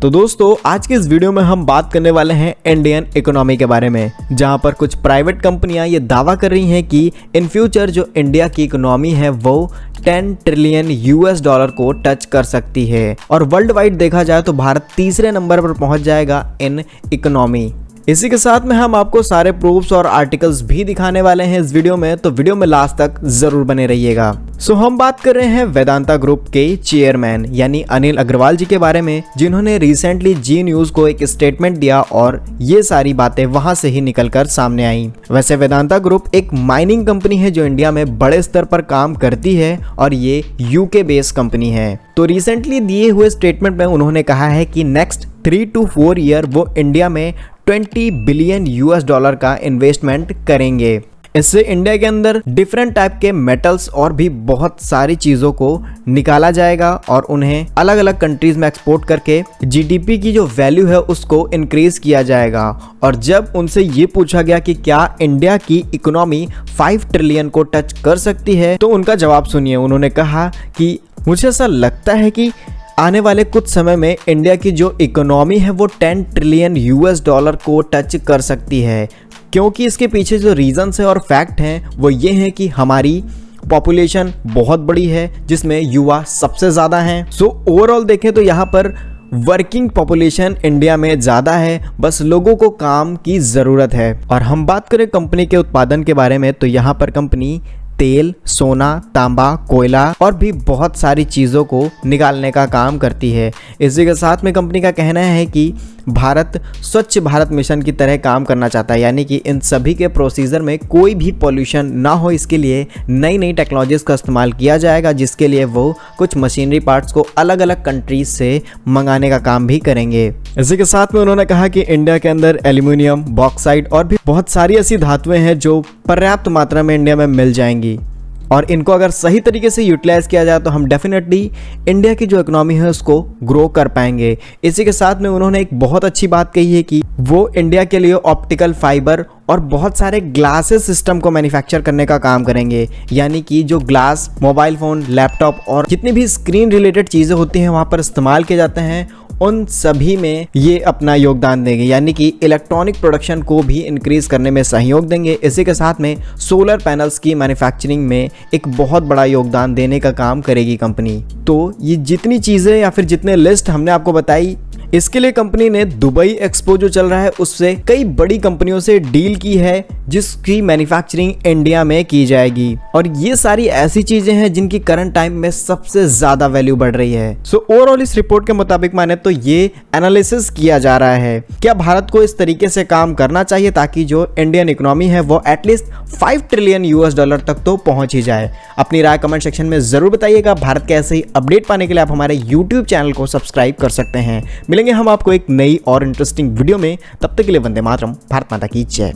तो दोस्तों आज के इस वीडियो में हम बात करने वाले हैं इंडियन इकोनॉमी के बारे में, जहां पर कुछ प्राइवेट कंपनियां ये दावा कर रही हैं कि इन फ्यूचर जो इंडिया की इकोनॉमी है वो 10 ट्रिलियन यूएस डॉलर को टच कर सकती है और वर्ल्ड वाइड देखा जाए तो भारत तीसरे नंबर पर पहुंच जाएगा इन इकोनॉमी। इसी के साथ में हम आपको सारे प्रूफ्स और आर्टिकल्स भी दिखाने वाले हैं इस वीडियो में, तो वीडियो में लास्ट तक जरूर बने रहिएगा। हम बात कर रहे हैं वेदांता ग्रुप के चेयरमैन यानी अनिल अग्रवाल जी के बारे में, जिन्होंने रिसेंटली जी न्यूज को एक स्टेटमेंट दिया और ये सारी बातें वहां से ही निकलकर सामने आई। वैसे वेदांता ग्रुप एक माइनिंग कंपनी है जो इंडिया में बड़े स्तर पर काम करती है और ये यूके बेस्ड कंपनी है। तो रिसेंटली दिए हुए स्टेटमेंट में उन्होंने कहा है कि नेक्स्ट 3 to 4 ईयर वो इंडिया में 20 बिलियन यूएस डॉलर का इन्वेस्टमेंट करेंगे। इससे इंडिया के अंदर डिफरेंट टाइप के मेटल्स और भी बहुत सारी चीज़ों को निकाला जाएगा और उन्हें अलग अलग कंट्रीज में एक्सपोर्ट करके जीडीपी की जो वैल्यू है उसको इंक्रीज किया जाएगा। और जब उनसे ये पूछा गया कि क्या इंडिया की इकोनॉमी 5 ट्रिलियन को टच कर सकती है, तो उनका जवाब सुनिए। उन्होंने कहा कि मुझे ऐसा लगता है कि आने वाले कुछ समय में इंडिया की जो इकोनॉमी है वो 10 ट्रिलियन यूएस डॉलर को टच कर सकती है, क्योंकि इसके पीछे जो रीजंस है और फैक्ट हैं वो ये हैं कि हमारी पॉपुलेशन बहुत बड़ी है जिसमें युवा सबसे ज़्यादा हैं। ओवरऑल देखें तो यहाँ पर वर्किंग पॉपुलेशन इंडिया में ज़्यादा है, बस लोगों को काम की ज़रूरत है। और हम बात करें कंपनी के उत्पादन के बारे में तो यहाँ पर कंपनी तेल, सोना, तांबा, कोयला और भी बहुत सारी चीज़ों को निकालने का काम करती है। इसी के साथ में कंपनी का कहना है कि भारत स्वच्छ भारत मिशन की तरह काम करना चाहता है, यानी कि इन सभी के प्रोसीजर में कोई भी पॉल्यूशन ना हो, इसके लिए नई नई टेक्नोलॉजीज का इस्तेमाल किया जाएगा, जिसके लिए वो कुछ मशीनरी पार्ट्स को अलग अलग कंट्रीज से मंगाने का काम भी करेंगे। इसी के साथ में उन्होंने कहा कि इंडिया के अंदर एल्यूमिनियम, बॉक्साइट और भी बहुत सारी ऐसी धातुएं हैं जो पर्याप्त मात्रा में इंडिया में मिल जाएंगी और इनको अगर सही तरीके से यूटिलाइज किया जाए तो हम डेफिनेटली इंडिया की जो इकोनॉमी है उसको ग्रो कर पाएंगे। इसी के साथ में उन्होंने एक बहुत अच्छी बात कही है कि वो इंडिया के लिए ऑप्टिकल फाइबर और बहुत सारे ग्लासेस सिस्टम को मैन्युफैक्चर करने का काम करेंगे, यानी कि जो ग्लास मोबाइल फ़ोन, लैपटॉप और जितनी भी स्क्रीन रिलेटेड चीज़ें होती हैं वहाँ पर इस्तेमाल किए जाते हैं, उन सभी में ये अपना योगदान देंगे, यानी कि इलेक्ट्रॉनिक प्रोडक्शन को भी इंक्रीज करने में सहयोग देंगे। इसी के साथ में सोलर पैनल्स की मैन्युफैक्चरिंग में एक बहुत बड़ा योगदान देने का काम करेगी कंपनी। तो ये जितनी चीज़ें या फिर जितने लिस्ट हमने आपको बताई, इसके लिए कंपनी ने दुबई एक्सपो जो चल रहा है उससे कई बड़ी कंपनियों से डील की है जिसकी मैन्युफैक्चरिंग इंडिया में की जाएगी। और ये सारी ऐसी चीजें हैं जिनकी करंट टाइम में सबसे ज्यादा वैल्यू बढ़ रही है। ओवरऑल इस रिपोर्ट के मुताबिक माने तो ये एनालिसिस किया जा रहा है क्या भारत को इस तरीके से काम करना चाहिए ताकि जो इंडियन इकोनॉमी है वो एटलीस्ट 5 ट्रिलियन यूएस डॉलर तक तो पहुंच ही जाए। अपनी राय कमेंट सेक्शन में जरूर बताइएगा। भारत के ऐसे ही अपडेट पाने के लिए आप हमारे यूट्यूब चैनल को सब्सक्राइब कर सकते हैं। मिलेंगे हम आपको एक नई और इंटरेस्टिंग वीडियो में, तब तक के लिए वंदे मातरम, भारत माता की जय।